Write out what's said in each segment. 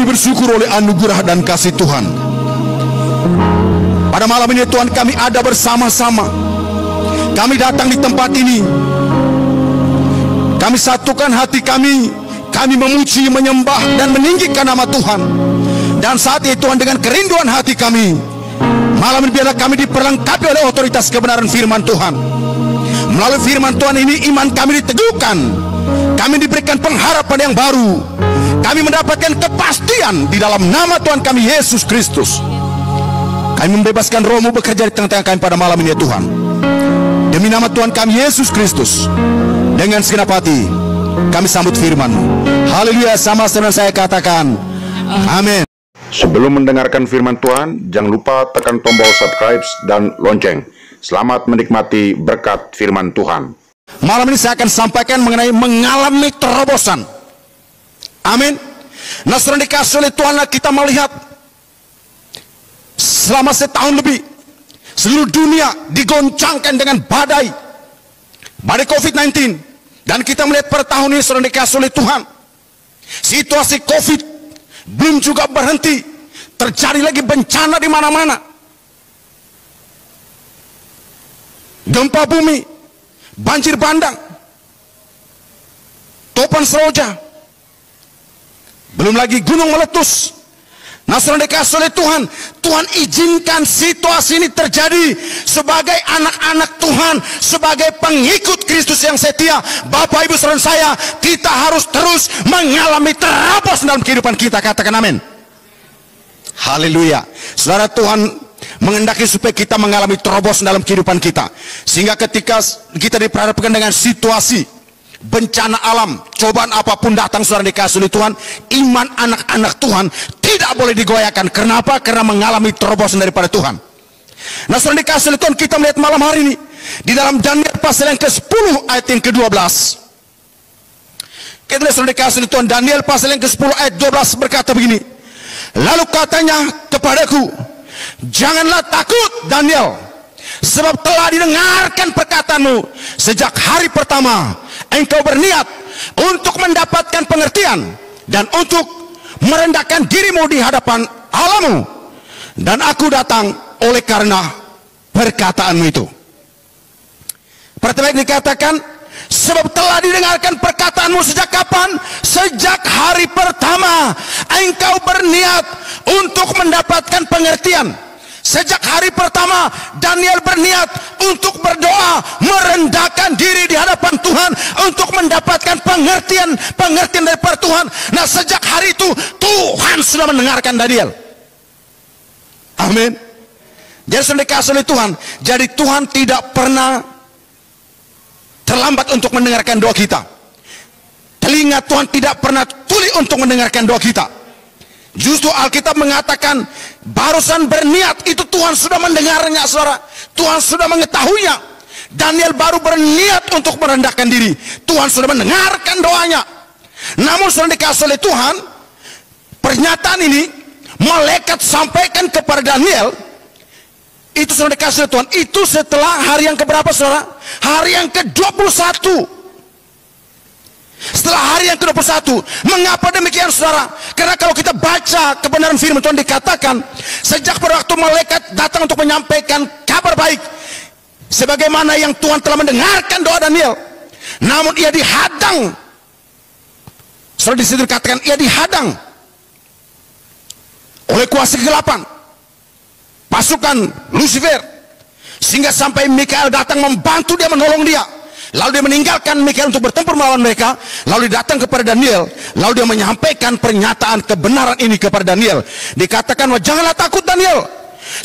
Kami bersyukur oleh anugerah dan kasih Tuhan. Pada malam ini Tuhan, kami ada bersama-sama. Kami datang di tempat ini. Kami satukan hati kami. Kami memuji, menyembah, dan meninggikan nama Tuhan. Dan saat ini Tuhan, dengan kerinduan hati kami, malam ini biarlah kami diperlengkapi oleh otoritas kebenaran firman Tuhan. Melalui firman Tuhan ini iman kami diteguhkan. Kami diberikan pengharapan yang baru. Kami mendapatkan kepastian di dalam nama Tuhan kami Yesus Kristus. Kami membebaskan Roh-Mu bekerja di tengah-tengah kami pada malam ini ya Tuhan. Demi nama Tuhan kami Yesus Kristus, dengan segenap hati kami sambut firman-Mu. Haleluya. Sama-sama saya katakan amin. Sebelum mendengarkan firman Tuhan, jangan lupa tekan tombol subscribe dan lonceng. Selamat menikmati berkat firman Tuhan. Malam ini saya akan sampaikan mengenai mengalami terobosan. Amin. Nah, saudara dikasih oleh Tuhan, kita melihat selama setahun lebih seluruh dunia digoncangkan dengan badai COVID-19, dan kita melihat pada tahun ini saudara dikasih oleh Tuhan, situasi COVID belum juga berhenti, terjadi lagi bencana di mana-mana, gempa bumi, banjir bandang, topan seroja, belum lagi gunung meletus. Nah, saudara dikasih oleh Tuhan, Tuhan izinkan situasi ini terjadi sebagai anak-anak Tuhan, sebagai pengikut Kristus yang setia. Bapak Ibu saudara saya, kita harus terus mengalami terobosan dalam kehidupan kita. Katakan amin. Haleluya. Saudara, Tuhan menghendaki supaya kita mengalami terobosan dalam kehidupan kita, sehingga ketika kita diperhadapkan dengan situasi bencana alam, cobaan apapun datang, saudara dikasih oleh Tuhan, iman anak-anak Tuhan tidak boleh digoyahkan. Kenapa? Karena mengalami terobosan daripada Tuhan. Nah, saudara dikasih oleh Tuhan, kita melihat malam hari ini di dalam Daniel pasal yang ke-10 ayat yang ke-12. Kita lihat, saudara dikasih oleh Tuhan, Daniel pasal yang ke-10 ayat 12 berkata begini. Lalu katanya kepadaku, janganlah takut Daniel, sebab telah didengarkan perkataanmu. Sejak hari pertama engkau berniat untuk mendapatkan pengertian dan untuk merendahkan dirimu di hadapan Allahmu, dan aku datang oleh karena perkataanmu itu. Pertama dikatakan, sebab telah didengarkan perkataanmu. Sejak kapan? Sejak hari pertama engkau berniat untuk mendapatkan pengertian. Sejak hari pertama Daniel berniat untuk berdoa, merendahkan diri di hadapan Tuhan untuk mendapatkan pengertian daripada Tuhan. Nah, sejak hari itu Tuhan sudah mendengarkan Daniel. Amin. Jadi sudah dikasih oleh Tuhan. Jadi Tuhan tidak pernah terlambat untuk mendengarkan doa kita. Telinga Tuhan tidak pernah tuli untuk mendengarkan doa kita. Justru Alkitab mengatakan barusan berniat itu Tuhan sudah mendengarnya, saudara. Tuhan sudah mengetahuinya. Daniel baru berniat untuk merendahkan diri, Tuhan sudah mendengarkan doanya. Namun saudara dikasih oleh Tuhan, pernyataan ini malaikat sampaikan kepada Daniel. Itu saudara dikasih oleh Tuhan, itu setelah hari yang keberapa, saudara? Hari yang ke-21. Setelah hari yang ke-21. Mengapa demikian, saudara? Karena kalau kita baca kebenaran firman Tuhan, dikatakan sejak pada waktu malaikat datang untuk menyampaikan kabar baik, sebagaimana yang Tuhan telah mendengarkan doa Daniel, namun ia dihadang. Saudara, disitu dikatakan ia dihadang oleh kuasa kegelapan, pasukan Lucifer, sehingga sampai Mikael datang membantu dia, menolong dia. Lalu dia meninggalkan Mikael untuk bertempur melawan mereka. Lalu dia datang kepada Daniel. Lalu dia menyampaikan pernyataan kebenaran ini kepada Daniel. Dikatakan, janganlah takut Daniel,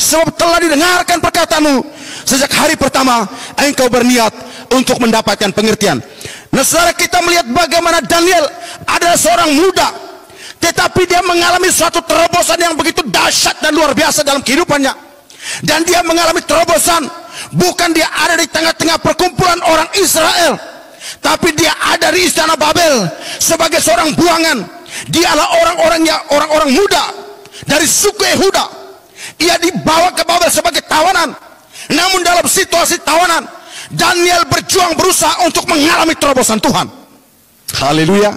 sebab telah didengarkan perkataanmu. Sejak hari pertama engkau berniat untuk mendapatkan pengertian. Nah, saudara, kita melihat bagaimana Daniel adalah seorang muda, tetapi dia mengalami suatu terobosan yang begitu dahsyat dan luar biasa dalam kehidupannya. Dan dia mengalami terobosan, bukan dia ada di tengah-tengah perkumpulan orang Israel, tapi dia ada di istana Babel sebagai seorang buangan. Dialah orang-orang muda dari suku Yehuda. Ia dibawa ke Babel sebagai tawanan. Namun dalam situasi tawanan, Daniel berjuang, berusaha untuk mengalami terobosan Tuhan. Haleluya.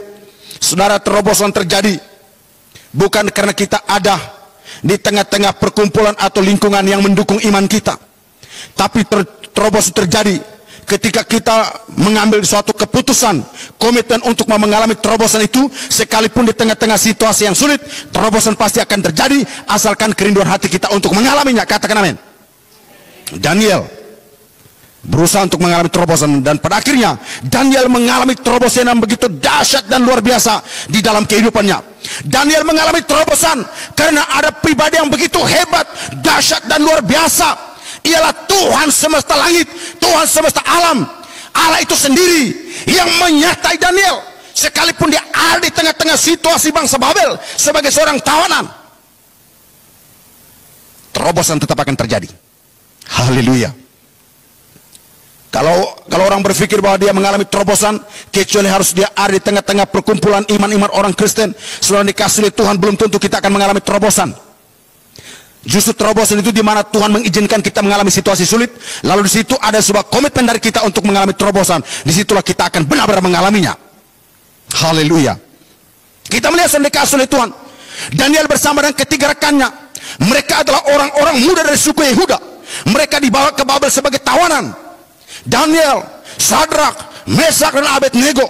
Saudara, terobosan terjadi bukan karena kita ada di tengah-tengah perkumpulan atau lingkungan yang mendukung iman kita, tapi terobosan terjadi ketika kita mengambil suatu keputusan, komitmen untuk mengalami terobosan itu. Sekalipun di tengah-tengah situasi yang sulit, terobosan pasti akan terjadi asalkan kerinduan hati kita untuk mengalaminya. Katakan amin. Daniel berusaha untuk mengalami terobosan, dan pada akhirnya Daniel mengalami terobosan yang begitu dahsyat dan luar biasa di dalam kehidupannya. Daniel mengalami terobosan karena ada pribadi yang begitu hebat, dahsyat dan luar biasa. Ialah Tuhan semesta langit, Tuhan semesta alam. Allah itu sendiri yang menyertai Daniel sekalipun dia ada di tengah-tengah situasi bangsa Babel sebagai seorang tawanan. Terobosan tetap akan terjadi. Haleluya. Kalau orang berpikir bahwa dia mengalami terobosan kecuali harus dia ada di tengah-tengah perkumpulan iman-iman orang Kristen, saudara dikasih oleh Tuhan, belum tentu kita akan mengalami terobosan. Justru terobosan itu di mana Tuhan mengizinkan kita mengalami situasi sulit, lalu di situ ada sebuah komitmen dari kita untuk mengalami terobosan. Disitulah kita akan benar-benar mengalaminya. Haleluya. Kita melihat saudara dikasih oleh Tuhan, Daniel bersama dengan ketiga rekannya, mereka adalah orang-orang muda dari suku Yehuda. Mereka dibawa ke Babel sebagai tawanan. Daniel, Sadrak, Mesak dan Abednego.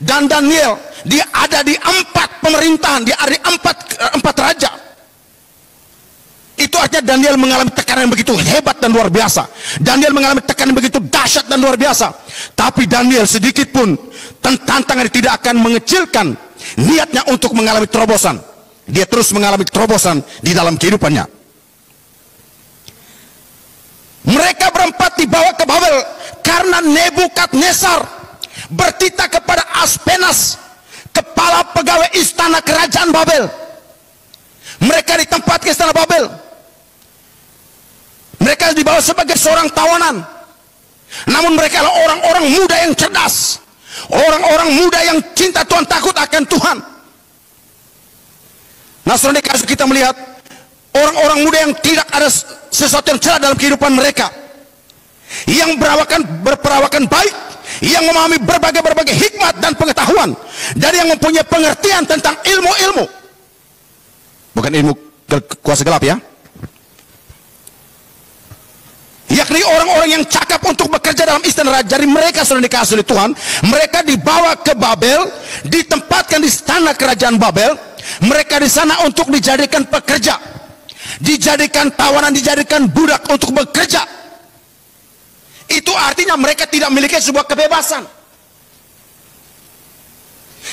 Dan Daniel dia ada di 4 pemerintahan, dia ada di 4 raja. Itu artinya Daniel mengalami tekanan yang begitu hebat dan luar biasa. Daniel mengalami tekanan yang begitu dahsyat dan luar biasa. Tapi Daniel sedikit pun tantangan tidak akan mengecilkan niatnya untuk mengalami terobosan. Dia terus mengalami terobosan di dalam kehidupannya. Mereka berempat dibawa ke Babel karena Nebukadnezar bertitah kepada Aspenas, kepala pegawai istana kerajaan Babel. Mereka ditempatkan ke istana Babel. Mereka dibawa sebagai seorang tawanan. Namun mereka adalah orang-orang muda yang cerdas, orang-orang muda yang cinta Tuhan, takut akan Tuhan. Nah, saudara, kita melihat orang-orang muda yang tidak ada sesuatu yang celah dalam kehidupan mereka, yang berperawakan baik, yang memahami berbagai hikmat dan pengetahuan, dan yang mempunyai pengertian tentang ilmu-ilmu, bukan ilmu kuasa gelap ya, yakni orang-orang yang cakap untuk bekerja dalam istana raja. Dari mereka sudah dikasih oleh Tuhan, mereka dibawa ke Babel, ditempatkan di istana kerajaan Babel. Mereka di sana untuk dijadikan pekerja, dijadikan tawanan, dijadikan budak untuk bekerja. Itu artinya mereka tidak memiliki sebuah kebebasan.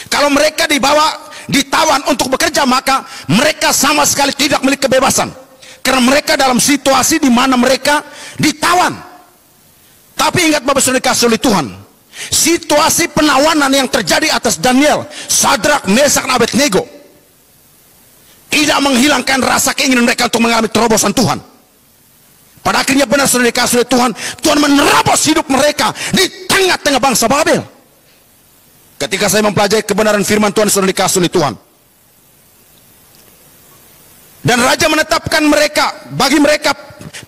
Kalau mereka ditawan untuk bekerja, maka mereka sama sekali tidak memiliki kebebasan, karena mereka dalam situasi di mana mereka ditawan. Tapi ingat Bapak Saudara dikasih oleh Tuhan, situasi penawanan yang terjadi atas Daniel, Sadrak, Mesak dan Abednego tidak menghilangkan rasa keinginan mereka untuk mengalami terobosan Tuhan. Pada akhirnya benar Saudara dikasih oleh Tuhan, Tuhan menerobos hidup mereka di tengah-tengah bangsa Babel. Ketika saya mempelajari kebenaran firman Tuhan, Saudara dikasih oleh Tuhan, dan raja menetapkan bagi mereka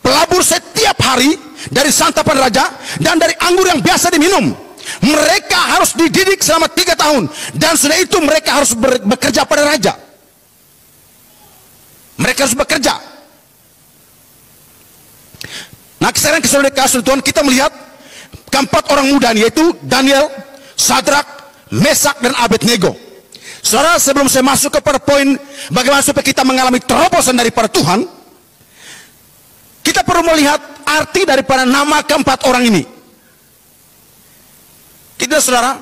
pelabur setiap hari dari santapan raja dan dari anggur yang biasa diminum. Mereka harus dididik selama 3 tahun, dan sudah itu mereka harus bekerja pada raja. Mereka harus bekerja. Nah, sekarang Saudara dikasih Tuhan, kita melihat keempat orang muda, yaitu Daniel, Sadrak, Mesak dan Abednego. Saudara, sebelum saya masuk kepada poin bagaimana supaya kita mengalami terobosan daripada Tuhan, kita perlu melihat arti daripada nama keempat orang ini. Tidak, saudara,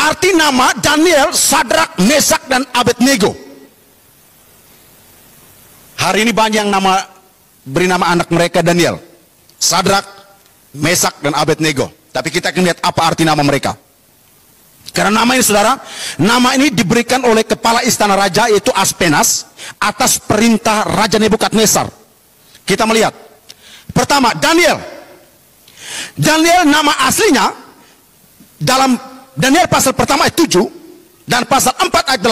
arti nama Daniel, Sadrak, Mesak dan Abednego. Hari ini banyak yang beri nama anak mereka Daniel, Sadrak, Mesak dan Abednego. Tapi kita akan lihat apa arti nama mereka. Karena nama ini, saudara, nama ini diberikan oleh kepala istana raja, yaitu Aspenas, atas perintah Raja Nebukadnezar. Kita melihat pertama, Daniel. Daniel nama aslinya dalam Daniel pasal pertama ayat 7 dan pasal 4 ayat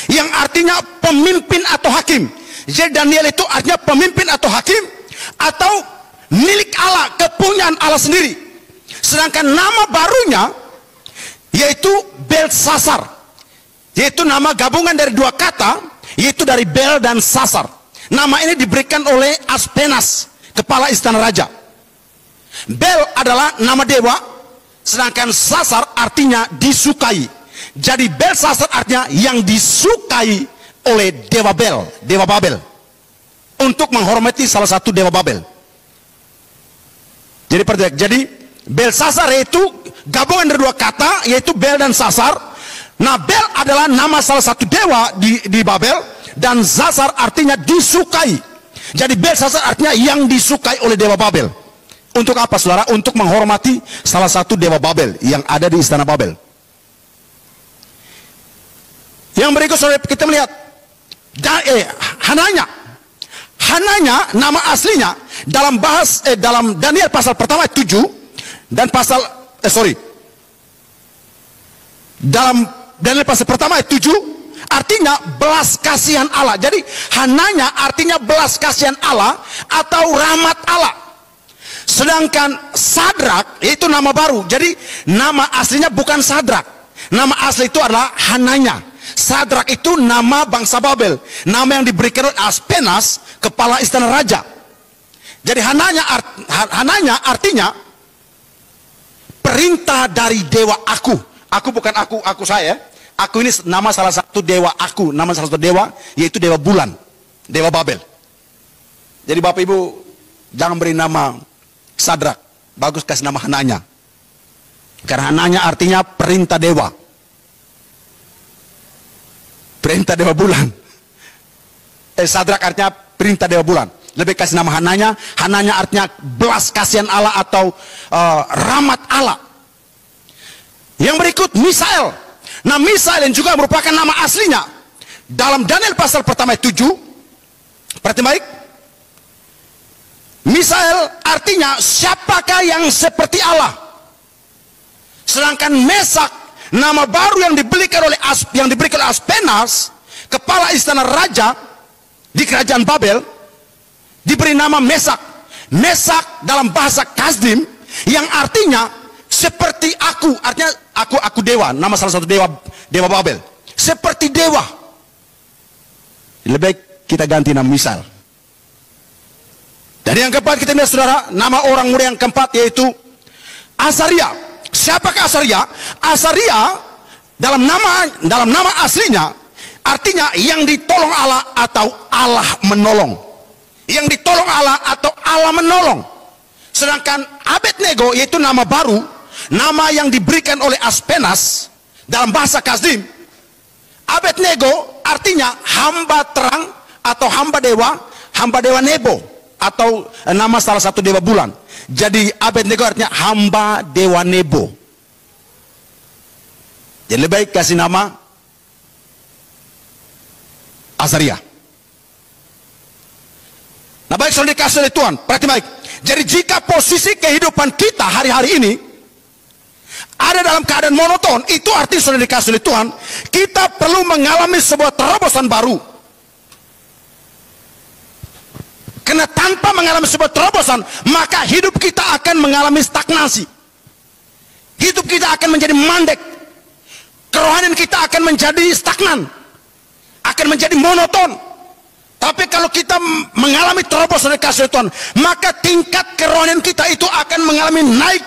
8 yang artinya pemimpin atau hakim. Jadi Daniel itu artinya pemimpin atau hakim atau milik Allah, kepunyaan Allah sendiri. Sedangkan nama barunya yaitu Belsasar, yaitu nama gabungan dari 2 kata yaitu dari Bel dan Sasar. Nama ini diberikan oleh Aspenas, kepala istana raja. Bel adalah nama dewa, sedangkan Sasar artinya disukai. Jadi Belsasar artinya yang disukai oleh dewa Bel, dewa Babel, untuk menghormati salah satu dewa Babel. Jadi Belsasar yaitu gabungan dari dua kata, yaitu Bel dan Sasar. Nah, Bel adalah nama salah satu dewa di Babel, dan Sasar artinya disukai. Jadi Belsasar artinya yang disukai oleh dewa Babel. Untuk apa, saudara? Untuk menghormati salah satu dewa Babel yang ada di istana Babel. Yang berikut, saudara, kita melihat Hananya nama aslinya dalam Daniel pasal pertama 7 dan pasal dalam Daniel pasal pertama 7 artinya belas kasihan Allah. Jadi Hananya artinya belas kasihan Allah atau rahmat Allah. Sedangkan Sadrak yaitu nama baru. Jadi nama aslinya bukan Sadrak. Nama asli itu adalah Hananya. Sadrak itu nama bangsa Babel, nama yang diberikan oleh Aspenas, kepala istana raja. Jadi Hananya artinya perintah dari dewa aku. Aku bukan aku saya. Aku ini nama salah satu dewa aku, nama salah satu dewa, yaitu dewa bulan, dewa Babel. Jadi Bapak Ibu jangan beri nama Sadrak, bagus kasih nama Hananya. Karena Hananya artinya perintah dewa. Perintah dewa bulan. Sadrak artinya perintah dewa bulan. Lebih kasih nama Hananya. Hananya artinya belas kasihan Allah atau rahmat Allah. Yang berikut Misael. Nah, Misael yang juga merupakan nama aslinya dalam Daniel pasal pertama 7. Perhatikan baik. Misael artinya siapakah yang seperti Allah. Sedangkan Mesak, nama baru yang diberikan oleh Aspenas, kepala istana raja di kerajaan Babel, diberi nama Mesak. Mesak dalam bahasa Kasdim yang artinya seperti aku, artinya aku dewa, nama salah satu dewa Babel, seperti dewa. Lebih baik kita ganti nama Misael. Dan yang keempat kita lihat, saudara, nama orang muda yang keempat yaitu Azaria. Siapakah Azaria? Azaria dalam nama aslinya artinya yang ditolong Allah atau Allah menolong. Yang ditolong Allah atau Allah menolong. Sedangkan Abednego yaitu nama baru, nama yang diberikan oleh Aspenas dalam bahasa Kasdim. Abednego artinya hamba terang atau hamba dewa Nebo, atau nama salah satu dewa bulan. Jadi Abednego artinya hamba dewa Nebo. Jadi lebih baik kasih nama Azaria. Nah, baik saudara dikasih oleh Tuhan, perhatikan baik. Jadi jika posisi kehidupan kita hari-hari ini ada dalam keadaan monoton, itu artinya saudara dikasih oleh Tuhan, kita perlu mengalami sebuah terobosan baru. Karena tanpa mengalami sebuah terobosan, maka hidup kita akan mengalami stagnasi. Hidup kita akan menjadi mandek. Kerohanian kita akan menjadi stagnan, akan menjadi monoton. Tapi kalau kita mengalami terobosan dari kasih Tuhan, maka tingkat kerohanian kita itu akan mengalami naik,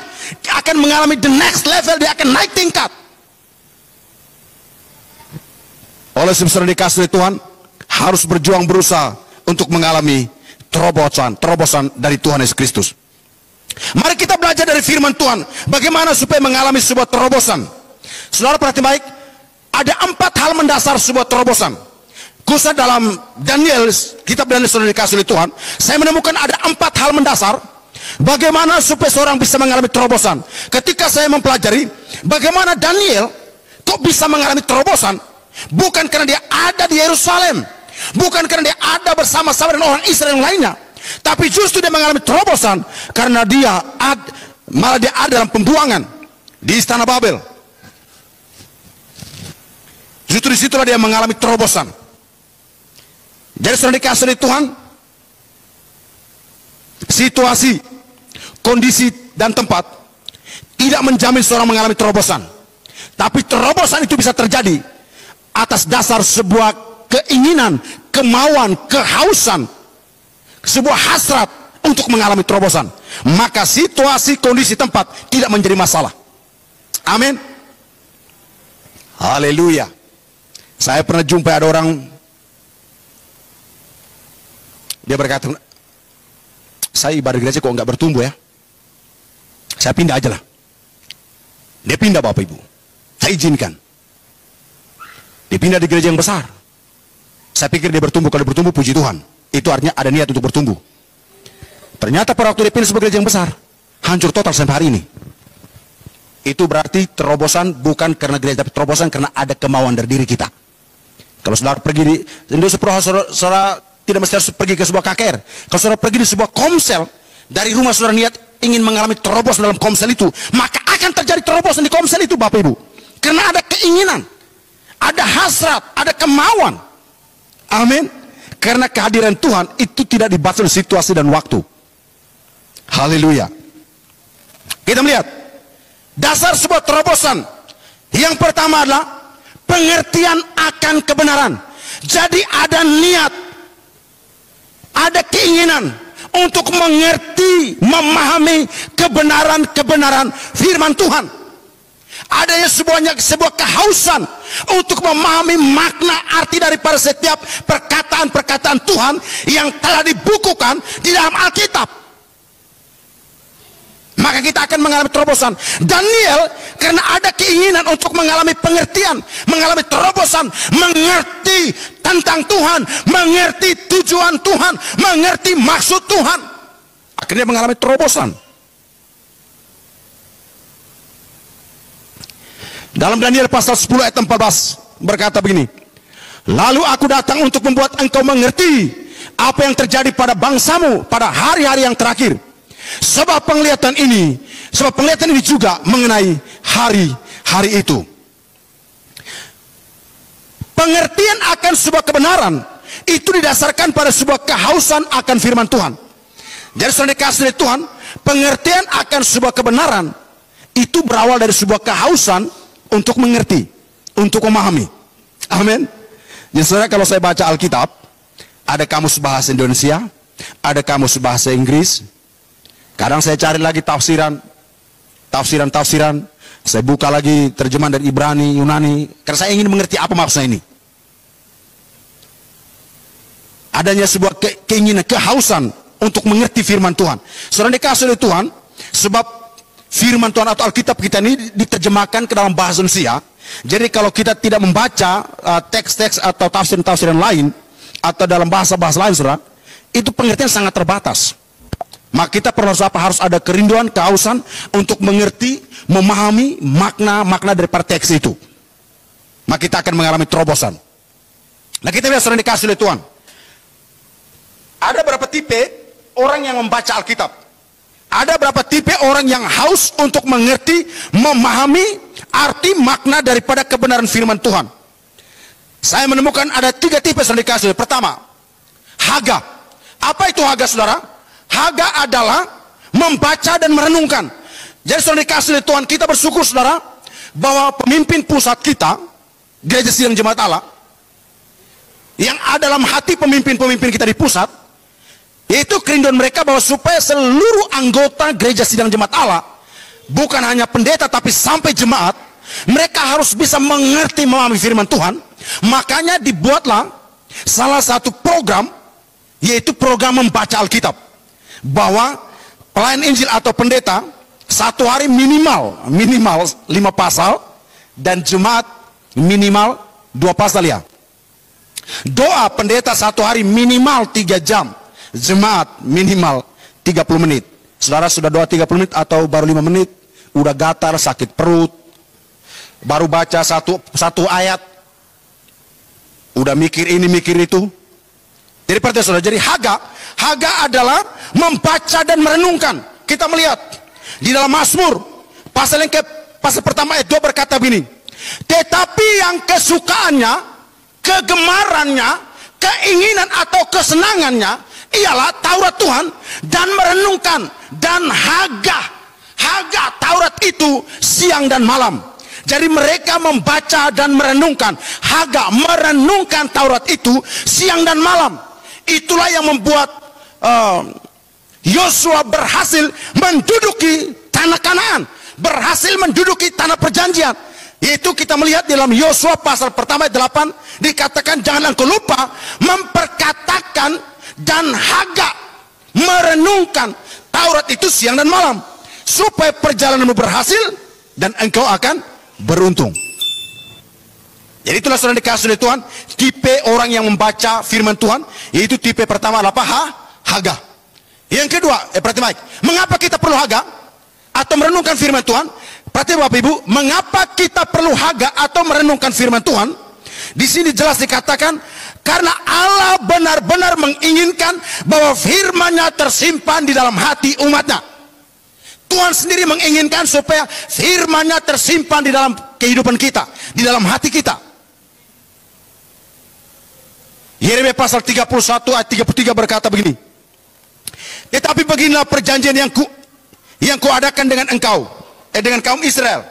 akan mengalami the next level, dia akan naik tingkat. Oleh sebab dikasih Tuhan, harus berjuang berusaha untuk mengalami terobosan dari Tuhan Yesus Kristus. Mari kita belajar dari firman Tuhan, bagaimana supaya mengalami sebuah terobosan. Saudara perhatikan baik, ada 4 hal mendasar sebuah terobosan. Khususnya dalam Daniel, kitab Daniel sudah dikasih oleh Tuhan, saya menemukan ada 4 hal mendasar bagaimana supaya seorang bisa mengalami terobosan. Ketika saya mempelajari bagaimana Daniel kok bisa mengalami terobosan, bukan karena dia ada di Yerusalem, bukan karena dia ada bersama-sama dengan orang Israel yang lainnya, tapi justru dia mengalami terobosan karena dia ada dalam pembuangan di istana Babel. Justru disitulah dia mengalami terobosan. Jadi sudah dikasih oleh Tuhan, situasi, kondisi, dan tempat tidak menjamin seorang mengalami terobosan. Tapi terobosan itu bisa terjadi atas dasar sebuah keinginan, kemauan, kehausan, sebuah hasrat untuk mengalami terobosan, maka situasi, kondisi, tempat tidak menjadi masalah. Amin. Haleluya. Saya pernah jumpa ada orang, dia berkata, saya ibadah gereja kok nggak bertumbuh ya, saya pindah aja lah. Dia pindah, Bapak Ibu, saya izinkan. Dia pindah di gereja yang besar. Saya pikir dia bertumbuh. Kalau bertumbuh, puji Tuhan, itu artinya ada niat untuk bertumbuh. Ternyata pada waktu dia pindah sebuah gereja yang besar, hancur total sampai hari ini. Itu berarti terobosan bukan karena gereja, tapi terobosan karena ada kemauan dari diri kita. Kalau saudara pergi di saudara tidak mesti harus pergi ke sebuah KKR. Kalau saudara pergi di sebuah komsel, dari rumah saudara niat ingin mengalami terobosan dalam komsel itu, maka akan terjadi terobosan di komsel itu, Bapak Ibu. Karena ada keinginan, ada hasrat, ada kemauan. Amin. Karena kehadiran Tuhan itu tidak dibatasi oleh situasi dan waktu. Haleluya. Kita melihat dasar sebuah terobosan. Yang pertama adalah pengertian akan kebenaran. Jadi ada niat, ada keinginan untuk mengerti, memahami kebenaran-kebenaran firman Tuhan. Adanya sebuah kehausan untuk memahami makna arti daripada setiap perkataan-perkataan Tuhan yang telah dibukukan di dalam Alkitab. Maka kita akan mengalami terobosan. Daniel karena ada keinginan untuk mengalami pengertian, mengalami terobosan, mengerti tentang Tuhan, mengerti tujuan Tuhan, mengerti maksud Tuhan, akhirnya mengalami terobosan. Dalam Daniel pasal 10 ayat 14 berkata begini, lalu aku datang untuk membuat engkau mengerti apa yang terjadi pada bangsamu pada hari-hari yang terakhir. Sebab penglihatan ini juga mengenai hari-hari itu. Pengertian akan sebuah kebenaran itu didasarkan pada sebuah kehausan akan firman Tuhan. Jadi saudara dikasih oleh Tuhan, pengertian akan sebuah kebenaran itu berawal dari sebuah kehausan untuk mengerti, untuk memahami. Amin. Jadi saudara, kalau saya baca Alkitab, ada kamus bahasa Indonesia, ada kamus bahasa Inggris. Kadang saya cari lagi tafsiran. Saya buka lagi terjemahan dari Ibrani, Yunani, karena saya ingin mengerti apa maksudnya ini. Adanya sebuah keinginan, kehausan untuk mengerti firman Tuhan. Saudara dikasih oleh Tuhan, sebab firman Tuhan atau Alkitab kita ini diterjemahkan ke dalam bahasa Indonesia. Jadi kalau kita tidak membaca teks-teks atau tafsiran-tafsiran lain, atau dalam bahasa-bahasa lain, saudara, itu pengertian sangat terbatas. Maka kita perlu harus ada kerinduan, kehausan untuk mengerti, memahami makna daripada teks itu. Maka kita akan mengalami terobosan. Nah, kita lihat saudara dikasih oleh Tuhan. Ada berapa tipe orang yang membaca Alkitab? Ada berapa tipe orang yang haus untuk mengerti, memahami arti makna daripada kebenaran firman Tuhan? Saya menemukan ada 3 tipe saudara dikasih. Pertama, haga. Apa itu haga, saudara? Haga adalah membaca dan merenungkan. Jadi saudara dikasih oleh Tuhan, kita bersyukur saudara bahwa pemimpin pusat kita, Gereja Sidang Jemaat Allah, yang ada dalam hati pemimpin-pemimpin kita di pusat, yaitu kerinduan mereka bahwa supaya seluruh anggota Gereja Sidang Jemaat Allah, bukan hanya pendeta tapi sampai jemaat, mereka harus bisa mengerti, memahami firman Tuhan. Makanya dibuatlah salah satu program, yaitu program membaca Alkitab. Bahwa pelayan Injil atau pendeta satu hari minimal 5 pasal, dan jemaat minimal 2 pasal ya. Doa pendeta satu hari minimal 3 jam, jemaat minimal 30 menit. Saudara sudah doa 30 menit atau baru 5 menit, udah gatal, sakit perut, baru baca satu ayat, udah mikir ini mikir itu. Jadi perhatian saudara, jadi haga adalah membaca dan merenungkan. Kita melihat di dalam Mazmur pasal pertama ayat 2 berkata begini, tetapi yang kesukaannya, kegemarannya, keinginan atau kesenangannya ialah Taurat Tuhan dan merenungkan, dan haga Taurat itu siang dan malam. Jadi mereka membaca dan merenungkan. Haga merenungkan Taurat itu siang dan malam. Itulah yang membuat Yosua berhasil menduduki tanah Kanaan, berhasil menduduki tanah perjanjian. Yaitu kita melihat dalam Yosua pasal pertama ayat 8 dikatakan, jangan engkau lupa memperkatakan dan Haga merenungkan Taurat itu siang dan malam, supaya perjalananmu berhasil dan engkau akan beruntung. Jadi itulah saudara dikasih oleh Tuhan, tipe orang yang membaca firman Tuhan, yaitu tipe pertama adalah Haga. Yang kedua, perhatikan baik, mengapa kita perlu Haga atau merenungkan firman Tuhan? Perhatikan Bapak Ibu, mengapa kita perlu Haga atau merenungkan firman Tuhan? Di sini jelas dikatakan, karena Allah benar-benar menginginkan bahwa firman-Nya tersimpan di dalam hati umat-Nya. Tuhan sendiri menginginkan supaya firman-Nya tersimpan di dalam kehidupan kita, di dalam hati kita. Yeremia pasal 31 ayat 33 berkata begini, tetapi beginilah perjanjian yang kuadakan dengan engkau, dengan kaum Israel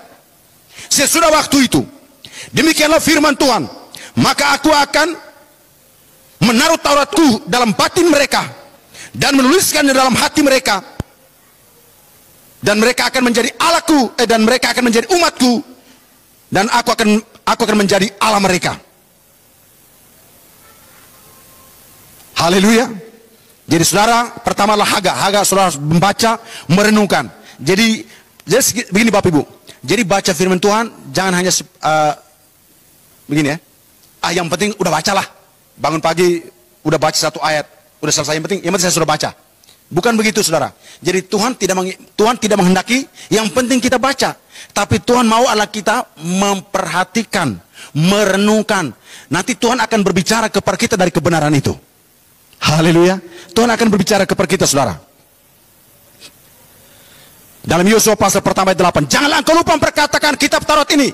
sesudah waktu itu. Demikianlah firman Tuhan, maka aku akan menaruh Tauratku dalam batin mereka dan menuliskan di dalam hati mereka, dan mereka akan menjadi Allahku, dan mereka akan menjadi umatku, dan aku akan menjadi Allah mereka. Haleluya. Jadi saudara, pertamalah Haga saudara membaca, merenungkan. Jadi begini Bapak Ibu, jadi baca firman Tuhan jangan hanya begini ya, yang penting udah bacalah, bangun pagi udah baca satu ayat, udah selesai, yang penting saya sudah baca. Bukan begitu saudara. Jadi Tuhan tidak menghendaki yang penting kita baca, tapi Tuhan mau adalah kita memperhatikan, merenungkan. Nanti Tuhan akan berbicara kepada kita dari kebenaran itu. Haleluya. Tuhan akan berbicara kepada kita saudara. Dalam Yosua pasal pertama ayat 8, janganlah engkau lupa memperkatakan kitab Taurat ini,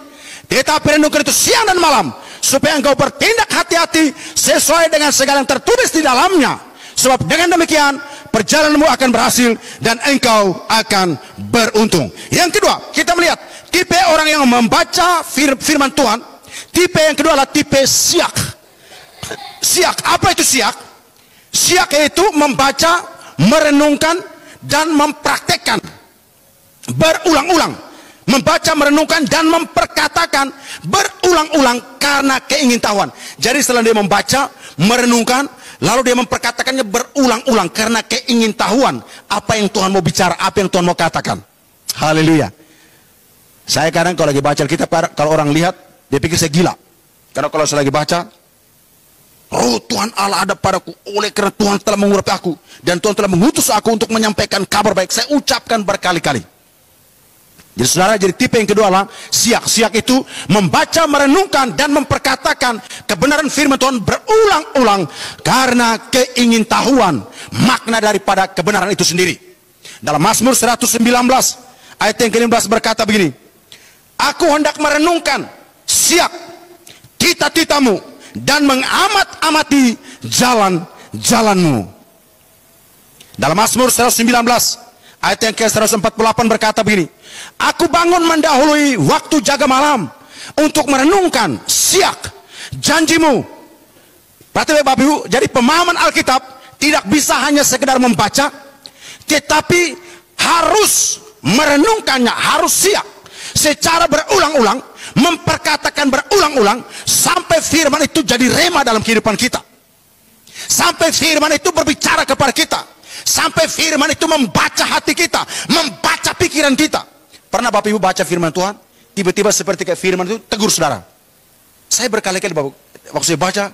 tetapi renungkan itu siang dan malam, supaya engkau bertindak hati-hati sesuai dengan segala yang tertulis di dalamnya. Sebab dengan demikian perjalananmu akan berhasil dan engkau akan beruntung. Yang kedua, kita melihat tipe orang yang membaca firman Tuhan. Tipe yang kedua adalah tipe siak. Siak, apa itu siak? Siak yaitu membaca, merenungkan, dan mempraktekkan berulang-ulang. Membaca, merenungkan, dan memperkatakan berulang-ulang karena keingintahuan. Jadi setelah dia membaca, merenungkan, lalu dia memperkatakannya berulang-ulang karena keingintahuan apa yang Tuhan mau bicara, apa yang Tuhan mau katakan. Haleluya. Saya kadang kalau lagi baca Alkitab, kalau orang lihat, dia pikir saya gila. Karena kalau saya lagi baca, oh Tuhan Allah ada padaku, oleh karena Tuhan telah mengurapi aku, dan Tuhan telah mengutus aku untuk menyampaikan kabar baik. Saya ucapkan berkali-kali. Jadi saudara, jadi tipe yang kedua adalah siak. Siak itu membaca, merenungkan, dan memperkatakan kebenaran firman Tuhan berulang-ulang karena keingintahuan makna daripada kebenaran itu sendiri. Dalam Mazmur 119 ayat yang ke-15 berkata begini, aku hendak merenungkan siak cita-citamu dan mengamat-amati jalan-jalanmu. Dalam Mazmur 119 ayat yang ke-148 berkata begini, aku bangun mendahului waktu jaga malam untuk merenungkan siak janjimu. Perhatikan Bapak Ibu, jadi pemahaman Alkitab tidak bisa hanya sekedar membaca, tetapi harus merenungkannya, harus siak secara berulang-ulang, memperkatakan berulang-ulang sampai firman itu jadi rema dalam kehidupan kita, sampai firman itu berbicara kepada kita, sampai firman itu membaca hati kita, membaca pikiran kita. Pernah Bapak Ibu baca firman Tuhan, tiba-tiba seperti kayak firman itu tegur saudara? Saya berkali-kali Bapak, waktu saya baca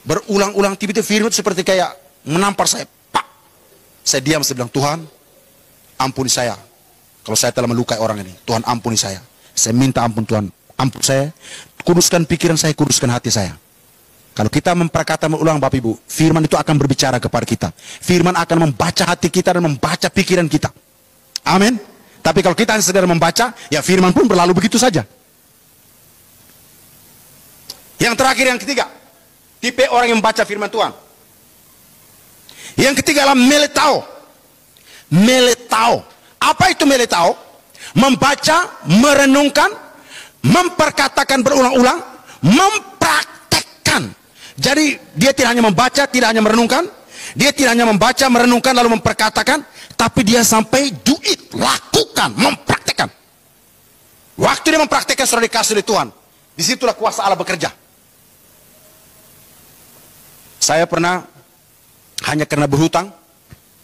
berulang-ulang, tiba-tiba firman itu seperti kayak menampar saya, pak. Saya diam, saya bilang, Tuhan ampuni saya kalau saya telah melukai orang ini. Tuhan ampuni saya. Saya minta ampun Tuhan, ampun saya, kuduskan pikiran saya, kuduskan hati saya. Kalau kita memperkata ulang Bapak Ibu, firman itu akan berbicara kepada kita. Firman akan membaca hati kita dan membaca pikiran kita. Amin. Tapi kalau kita hanya sekedar membaca, ya firman pun berlalu begitu saja. Yang terakhir, yang ketiga, tipe orang yang membaca firman Tuhan. Yang ketiga adalah meletao. Meletao. Apa itu meletao? Membaca, merenungkan, memperkatakan berulang-ulang, mempraktekkan. Jadi dia tidak hanya membaca, tidak hanya merenungkan, dia tidak hanya membaca, merenungkan lalu memperkatakan, tapi dia sampai do it, lakukan, mempraktekkan. Waktu dia mempraktekkan, sudah dikasih oleh Tuhan, disitulah kuasa Allah bekerja. Saya pernah hanya karena berhutang,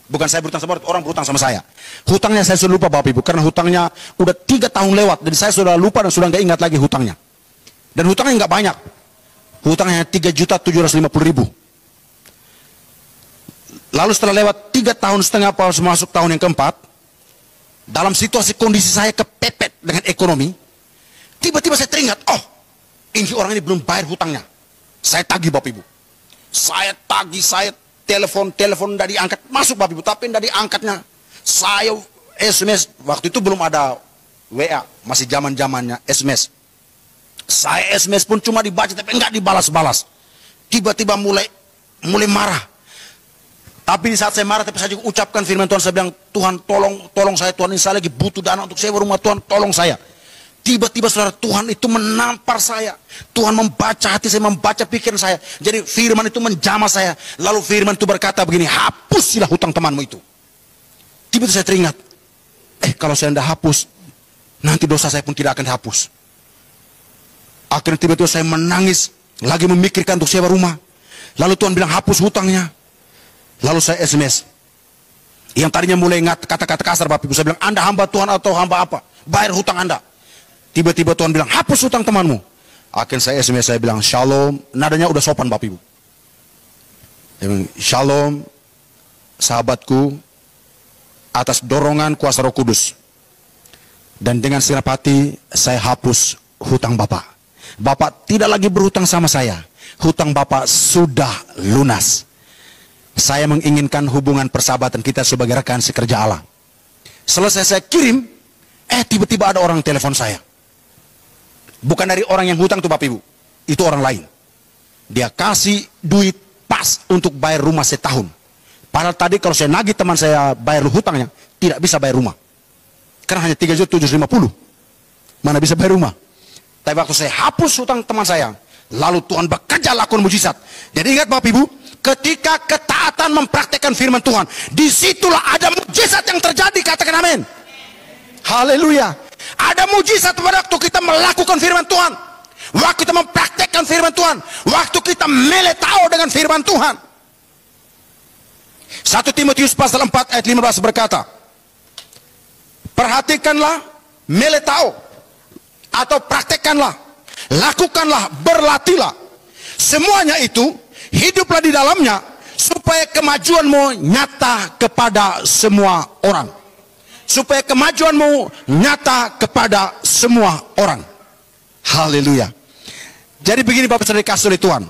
bukan saya berhutang sama orang, berhutang sama saya. Hutangnya saya sudah lupa Bapak Ibu, karena hutangnya udah 3 tahun lewat, dan saya sudah lupa dan sudah nggak ingat lagi hutangnya. Dan hutangnya nggak banyak, hutangnya 3.750.000. Lalu setelah lewat 3 tahun setengah masuk tahun yang keempat, dalam situasi kondisi saya kepepet dengan ekonomi, tiba-tiba saya teringat, oh ini orang ini belum bayar hutangnya. Saya tagih Bapak Ibu. Saya tagih, saya telepon dari angkat, masuk Bapak Ibu, tapi dari angkatnya. Saya SMS, waktu itu belum ada WA, masih zaman-zamannya SMS. Saya SMS pun cuma dibaca, tapi enggak dibalas-balas. Tiba-tiba mulai marah. Tapi di saat saya marah, tapi saya juga ucapkan firman Tuhan, saya bilang, Tuhan tolong saya, Tuhan ini saya lagi butuh dana untuk sewa rumah, Tuhan tolong saya. Tiba-tiba saudara, Tuhan itu menampar saya. Tuhan membaca hati saya, membaca pikiran saya. Jadi firman itu menjamah saya. Lalu firman itu berkata begini, hapusilah hutang temanmu itu. Tiba-tiba saya teringat, kalau saya tidak hapus, nanti dosa saya pun tidak akan dihapus. Akhirnya tiba-tiba saya menangis, lagi memikirkan untuk sewa rumah. Lalu Tuhan bilang, hapus hutangnya. Lalu saya SMS. Yang tadinya mulai kata-kata kasar Bapak Ibu, saya bilang, Anda hamba Tuhan atau hamba apa? Bayar hutang Anda. Tiba-tiba Tuhan bilang, hapus hutang temanmu. Akhirnya saya SMS, saya bilang, Shalom. Nadanya udah sopan Bapak Ibu. Saya bilang, Shalom, sahabatku, atas dorongan kuasa Roh Kudus. Dan dengan segenap hati, saya hapus hutang Bapak. Bapak tidak lagi berhutang sama saya. Hutang Bapak sudah lunas. Saya menginginkan hubungan persahabatan kita sebagai rekan sekerja Allah. Selesai saya kirim, tiba-tiba ada orang telepon saya. Bukan dari orang yang hutang tuh Bapak Ibu, itu orang lain. Dia kasih duit pas untuk bayar rumah setahun. Padahal tadi kalau saya nagih teman saya bayar hutangnya, tidak bisa bayar rumah. Karena hanya 3.750. Mana bisa bayar rumah? Tapi waktu saya hapus hutang teman saya, lalu Tuhan bekerja lakukan mujizat. Jadi ingat Bapak Ibu, ketika ketaatan mempraktekkan firman Tuhan, disitulah ada mujizat yang terjadi. Katakan amin. Haleluya. Ada mujizat pada waktu kita melakukan firman Tuhan, waktu kita mempraktekkan firman Tuhan, waktu kita meletao dengan firman Tuhan. 1 Timotius pasal 4 ayat 15 berkata, perhatikanlah, meletao atau praktekkanlah, lakukanlah, berlatihlah. Semuanya itu hiduplah di dalamnya, supaya kemajuanmu nyata kepada semua orang. Supaya kemajuanmu nyata kepada semua orang. Haleluya. Jadi begini Bapak Saudara dikasih oleh Tuhan.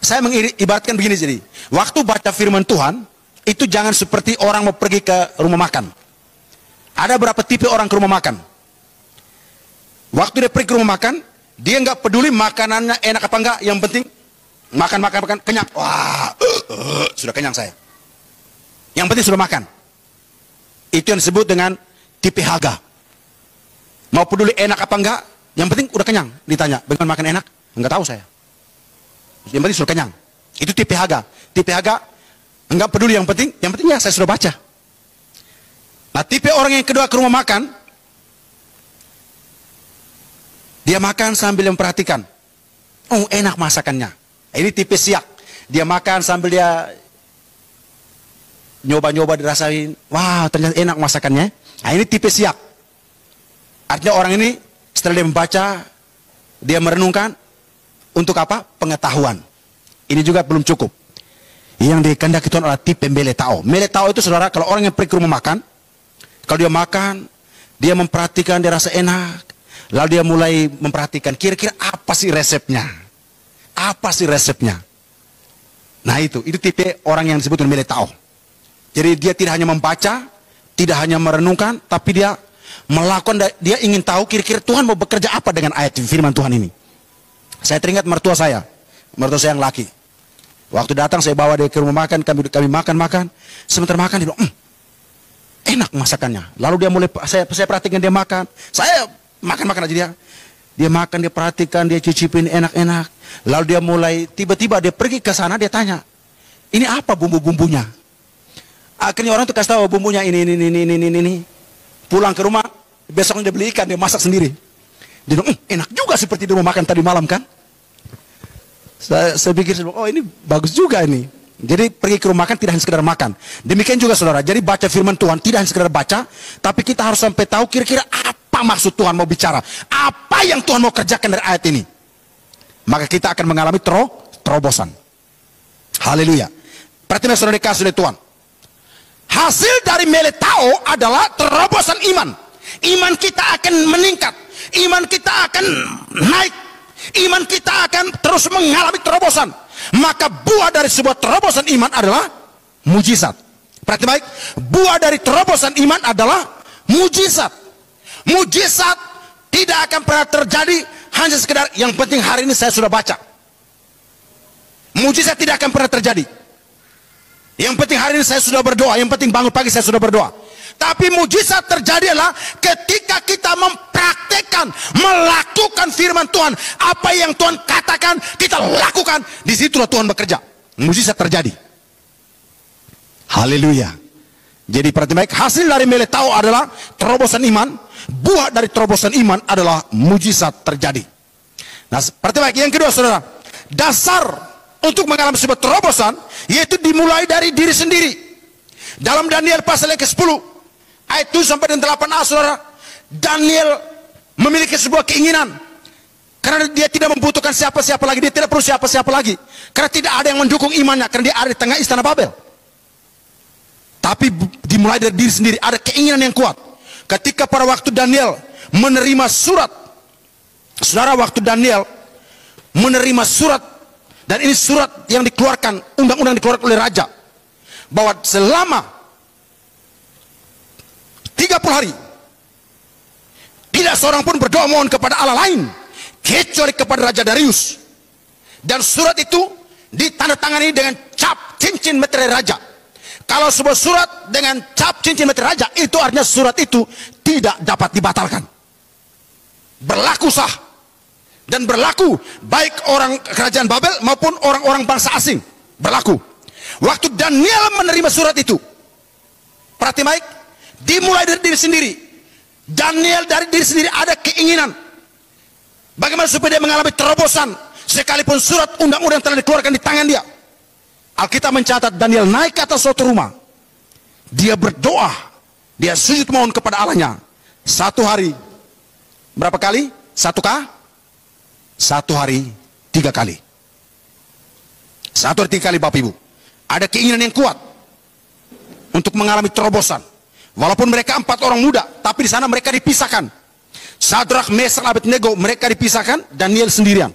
Saya mengibaratkan begini, jadi waktu baca firman Tuhan, itu jangan seperti orang mau pergi ke rumah makan. Ada berapa tipe orang ke rumah makan. Waktu dia pergi ke rumah makan, dia nggak peduli makanannya enak apa enggak, yang penting makan, kenyang. Wah, sudah kenyang saya. Yang penting sudah makan. Itu yang disebut dengan tipe haga. Mau peduli enak apa enggak, yang penting udah kenyang. Ditanya, bagaimana makan enak? Enggak tahu saya. Yang penting sudah kenyang. Itu tipe haga. Tipe haga enggak peduli, yang penting ya saya sudah baca. Nah, tipe orang yang kedua ke rumah makan, dia makan sambil memperhatikan. Oh, enak masakannya. Ini tipe siak. Dia makan sambil dia nyoba-nyoba, dirasain, wah ternyata enak masakannya. Nah, ini tipe siak. Artinya orang ini setelah dia membaca, dia merenungkan, untuk apa? Pengetahuan. Ini juga belum cukup. Yang dikehendaki Tuhan adalah tipe meletao. Meletao itu saudara, kalau orang yang pergi ke rumah makan, kalau dia makan, dia memperhatikan, dia rasa enak, lalu dia mulai memperhatikan, kira-kira apa sih resepnya? Apa sih resepnya? Nah itu tipe orang yang disebut meletao. Jadi dia tidak hanya membaca, tidak hanya merenungkan, tapi dia melakukan, dia ingin tahu kira-kira Tuhan mau bekerja apa dengan ayat firman Tuhan ini. Saya teringat mertua saya yang laki. Waktu datang saya bawa dia ke rumah makan, kami makan. Sebentar makan dia bilang, enak masakannya. Lalu dia mulai, saya perhatikan dia makan. Saya makan aja dia. Dia makan, dia perhatikan, dia cicipin enak-enak. Lalu dia mulai, tiba-tiba dia pergi ke sana, dia tanya, ini apa bumbu-bumbunya? Akhirnya orang tuh kasih tahu bumbunya ini. Pulang ke rumah, besoknya dia beli ikan, dia masak sendiri. Dia bilang, enak juga seperti dia mau makan tadi malam kan? Saya pikir, oh ini bagus juga ini. Jadi pergi ke rumah makan tidak hanya sekedar makan. Demikian juga saudara, jadi baca firman Tuhan tidak hanya sekedar baca, tapi kita harus sampai tahu kira-kira apa maksud Tuhan mau bicara. Apa yang Tuhan mau kerjakan dari ayat ini. Maka kita akan mengalami terobosan. Haleluya. Perhatikan saudara dikasih oleh Tuhan. Hasil dari meletao adalah terobosan iman. Iman kita akan meningkat. Iman kita akan naik. Iman kita akan terus mengalami terobosan. Maka buah dari sebuah terobosan iman adalah mujizat. Perhatikan baik. Buah dari terobosan iman adalah mujizat. Mujizat tidak akan pernah terjadi hanya sekedar yang penting hari ini saya sudah baca. Mujizat tidak akan pernah terjadi. Yang penting hari ini saya sudah berdoa. Yang penting bangun pagi saya sudah berdoa. Tapi mujizat terjadi adalah ketika kita mempraktekkan, melakukan firman Tuhan. Apa yang Tuhan katakan, kita lakukan. Di situlah Tuhan bekerja. Mujizat terjadi. Haleluya. Jadi perhatikan baik, hasil dari meletao adalah terobosan iman. Buah dari terobosan iman adalah mujizat terjadi. Nah, perhatikan baik, yang kedua saudara. Dasar untuk mengalami sebuah terobosan, yaitu dimulai dari diri sendiri. Dalam Daniel pasal yang ke-10. Ayat 7 sampai dengan 8a saudara, Daniel memiliki sebuah keinginan. Karena dia tidak membutuhkan siapa-siapa lagi, dia tidak perlu siapa-siapa lagi. Karena tidak ada yang mendukung imannya, karena dia ada di tengah istana Babel. Tapi dimulai dari diri sendiri, ada keinginan yang kuat. Ketika pada waktu Daniel menerima surat, saudara, waktu Daniel menerima surat, dan ini surat yang dikeluarkan, undang-undang dikeluarkan oleh raja, bahwa selama 30 hari tidak seorang pun berdoa mohon kepada Allah lain kecuali kepada Raja Darius. Dan surat itu ditandatangani dengan cap cincin meterai raja. Kalau sebuah surat dengan cap cincin meterai raja, itu artinya surat itu tidak dapat dibatalkan, berlaku sah dan berlaku baik orang kerajaan Babel maupun orang-orang bangsa asing, berlaku. Waktu Daniel menerima surat itu, perhatikan baik, dimulai dari diri sendiri. Daniel dari diri sendiri ada keinginan bagaimana supaya dia mengalami terobosan, sekalipun surat undang-undang telah dikeluarkan di tangan dia. Alkitab mencatat Daniel naik ke atas suatu rumah, dia berdoa, dia sujud mohon kepada Allahnya. Satu hari berapa kali? Satu hari 3 kali. 1 hari 3 kali Bapak Ibu. Ada keinginan yang kuat untuk mengalami terobosan. Walaupun mereka 4 orang muda, tapi di sana mereka dipisahkan. Sadrak, Mesak, Abednego, mereka dipisahkan, Daniel sendirian.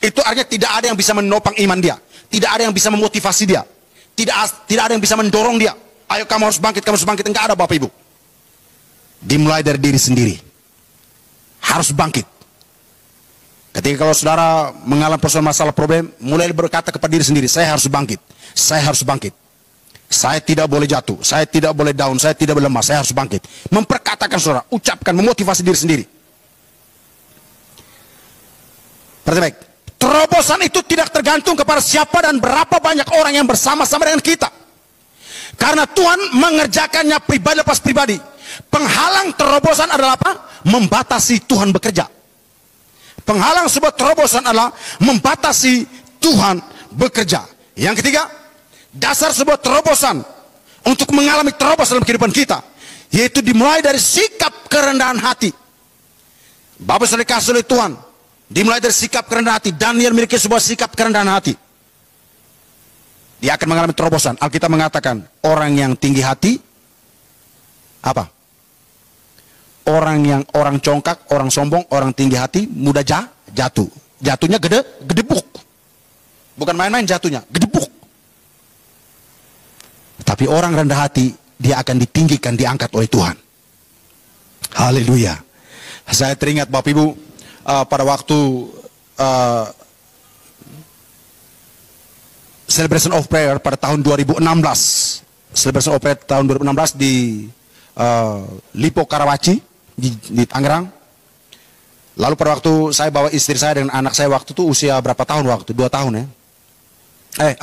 Itu artinya tidak ada yang bisa menopang iman dia, tidak ada yang bisa memotivasi dia, tidak ada yang bisa mendorong dia. Ayo kamu harus bangkit, kamu harus bangkit. Enggak ada Bapak Ibu. Dimulai dari diri sendiri. Harus bangkit. Ketika kalau saudara mengalami persoalan masalah problem, mulai berkata kepada diri sendiri, saya harus bangkit, saya harus bangkit. Saya tidak boleh jatuh, saya tidak boleh down, saya tidak boleh lemah, saya harus bangkit. Memperkatakan saudara, ucapkan, memotivasi diri sendiri. Perhatikan baik, terobosan itu tidak tergantung kepada siapa dan berapa banyak orang yang bersama-sama dengan kita. Karena Tuhan mengerjakannya pribadi lepas pribadi. Penghalang terobosan adalah apa? Membatasi Tuhan bekerja. Penghalang sebuah terobosan adalah membatasi Tuhan bekerja. Yang ketiga, dasar sebuah terobosan untuk mengalami terobosan dalam kehidupan kita, yaitu dimulai dari sikap kerendahan hati. Bapak saudara dikasih oleh Tuhan, dimulai dari sikap kerendahan hati. Daniel memiliki sebuah sikap kerendahan hati, dia akan mengalami terobosan. Alkitab mengatakan orang yang tinggi hati apa? Orang congkak, orang sombong, orang tinggi hati mudah jatuh. Jatuhnya gedebuk. Bukan main-main jatuhnya, gedebuk. Tapi orang rendah hati, dia akan ditinggikan, diangkat oleh Tuhan. Haleluya. Saya teringat Bapak Ibu, pada waktu Celebration of Prayer pada tahun 2016. Celebration of Prayer tahun 2016 di Lipo Karawaci, di Tangerang. Lalu pada waktu saya bawa istri saya dengan anak saya waktu itu usia berapa tahun waktu? 2 tahun ya?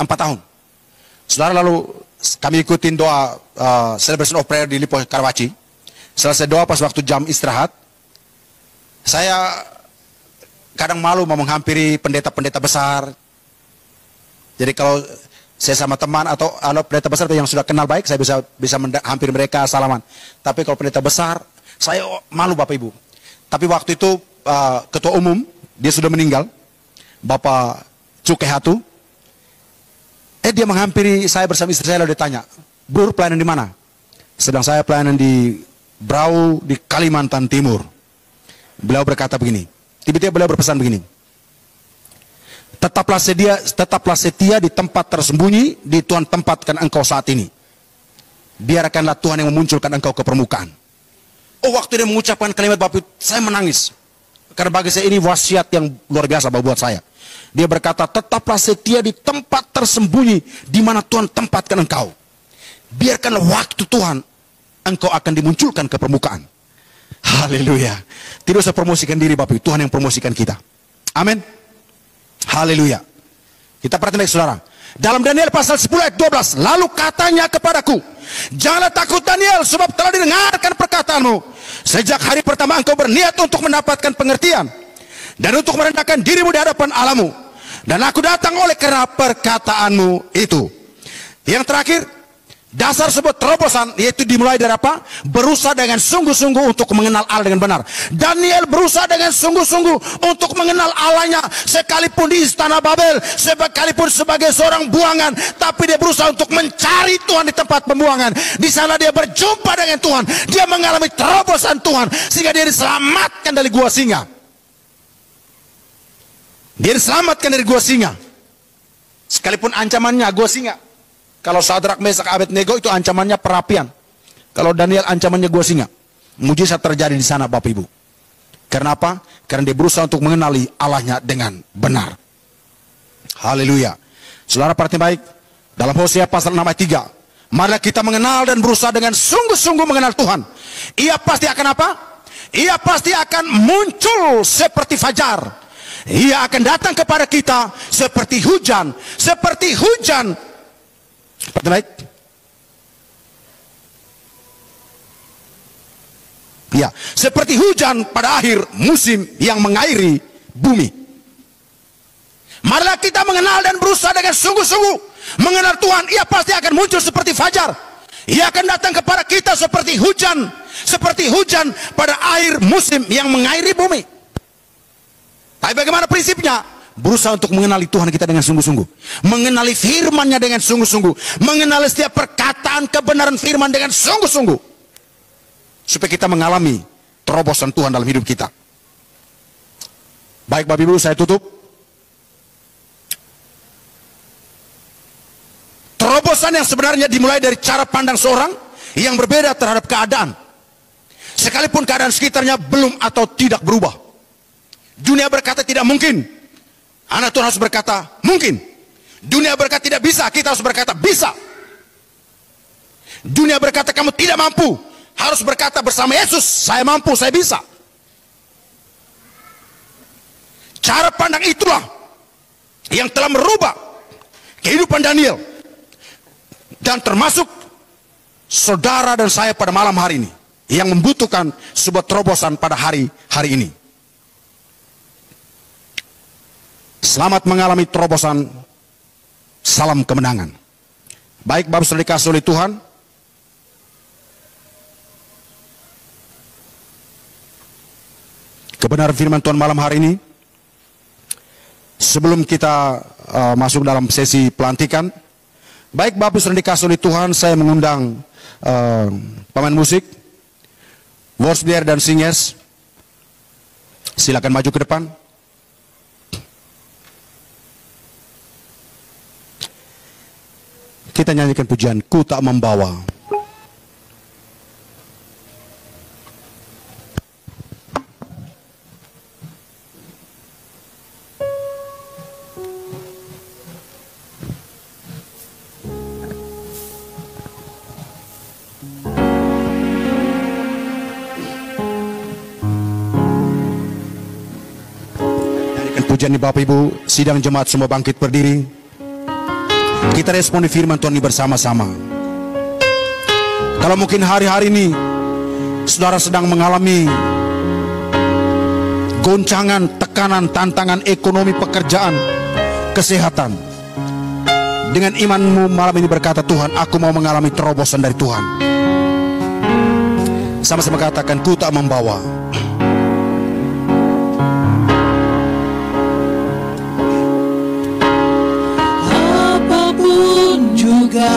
4 tahun. Saudara, lalu kami ikutin doa celebration of prayer di Lipo Karawaci. Selesai doa pas waktu jam istirahat, saya kadang malu mau menghampiri pendeta-pendeta besar. Jadi kalau saya sama teman atau pendeta besar yang sudah kenal baik, saya bisa hampir mereka salaman. Tapi kalau pendeta besar, saya malu Bapak Ibu. Tapi waktu itu ketua umum, dia sudah meninggal, Bapak Cukai Hatu. Dia menghampiri saya bersama istri saya, lalu dia tanya, "Bro, pelayanan di mana?" Sedang saya pelayanan di Brau di Kalimantan Timur. Beliau berkata begini, tiba-tiba beliau berpesan begini, tetaplah setia di tempat tersembunyi, di Tuhan tempatkan engkau saat ini. Biarkanlah Tuhan yang memunculkan engkau ke permukaan. Waktu dia mengucapkan kalimat Bapak, saya menangis. Karena bagi saya ini wasiat yang luar biasa buat saya. Dia berkata, tetaplah setia di tempat tersembunyi, di mana Tuhan tempatkan engkau. Biarkanlah waktu Tuhan, engkau akan dimunculkan ke permukaan. Haleluya. Tidak usah promosikan diri Bapak, Tuhan yang promosikan kita. Amin. Haleluya. Kita perhatikan baik saudara. Dalam Daniel pasal 10 ayat 12, lalu katanya kepadaku, janganlah takut Daniel, sebab telah didengarkan perkataanmu. Sejak hari pertama engkau berniat untuk mendapatkan pengertian dan untuk merendahkan dirimu di hadapan Allahmu. Dan aku datang oleh karena perkataanmu itu. Yang terakhir, dasar sebuah terobosan, yaitu dimulai dari apa? Berusaha dengan sungguh-sungguh untuk mengenal Allah dengan benar. Daniel berusaha dengan sungguh-sungguh untuk mengenal Allahnya, sekalipun di istana Babel, sekalipun sebagai seorang buangan, tapi dia berusaha untuk mencari Tuhan di tempat pembuangan. Di sana dia berjumpa dengan Tuhan, dia mengalami terobosan Tuhan, sehingga dia diselamatkan dari gua singa. Dia diselamatkan dari gua singa, sekalipun ancamannya gua singa. Kalau Sadrak, Mesak, Abednego itu ancamannya perapian. Kalau Daniel ancamannya gua singa. Mujizat terjadi di sana Bapak Ibu. Karena apa? Karena dia berusaha untuk mengenali Allahnya dengan benar. Haleluya. Saudara perhatikan baik. Dalam Hosea pasal 6 ayat 3. Marilah kita mengenal dan berusaha dengan sungguh-sungguh mengenal Tuhan. Ia pasti akan apa? Ia pasti akan muncul seperti fajar. Ia akan datang kepada kita seperti hujan. Seperti hujan. Seperti baik. Ya, seperti hujan pada akhir musim yang mengairi bumi. Marilah kita mengenal dan berusaha dengan sungguh-sungguh mengenal Tuhan. Ia pasti akan muncul seperti fajar. Ia akan datang kepada kita seperti hujan. Seperti hujan pada akhir musim yang mengairi bumi. Tapi bagaimana prinsipnya? Berusaha untuk mengenali Tuhan kita dengan sungguh-sungguh, mengenali firman-Nya dengan sungguh-sungguh, mengenali setiap perkataan kebenaran firman dengan sungguh-sungguh, supaya kita mengalami terobosan Tuhan dalam hidup kita. Baik Bapak Ibu, saya tutup. Terobosan yang sebenarnya dimulai dari cara pandang seorang yang berbeda terhadap keadaan, sekalipun keadaan sekitarnya belum atau tidak berubah. Dunia berkata tidak mungkin, anak Tuhan harus berkata mungkin. Dunia berkata tidak bisa, kita harus berkata bisa. Dunia berkata kamu tidak mampu, harus berkata bersama Yesus, saya mampu, saya bisa. Cara pandang itulah yang telah merubah kehidupan Daniel, dan termasuk saudara dan saya pada malam hari ini, yang membutuhkan sebuah terobosan pada hari-hari ini. Selamat mengalami terobosan. Salam kemenangan. Baik Bapak Saudara dikasihi oleh Tuhan, kebenaran firman Tuhan malam hari ini, sebelum kita masuk dalam sesi pelantikan, baik Bapak Saudara dikasihi oleh Tuhan, saya mengundang pemain musik, worship leader dan singers, silakan maju ke depan. Kita nyanyikan pujian Ku Tak Membawa. pujian di Bapak Ibu, sidang jemaat semua bangkit berdiri. Kita responi firman Tuhan ini bersama-sama. Kalau mungkin hari-hari ini saudara sedang mengalami goncangan, tekanan, tantangan ekonomi, pekerjaan, kesehatan, dengan imanmu malam ini berkata, Tuhan, aku mau mengalami terobosan dari Tuhan. Sama-sama katakan, ku tak membawa. Apapun juga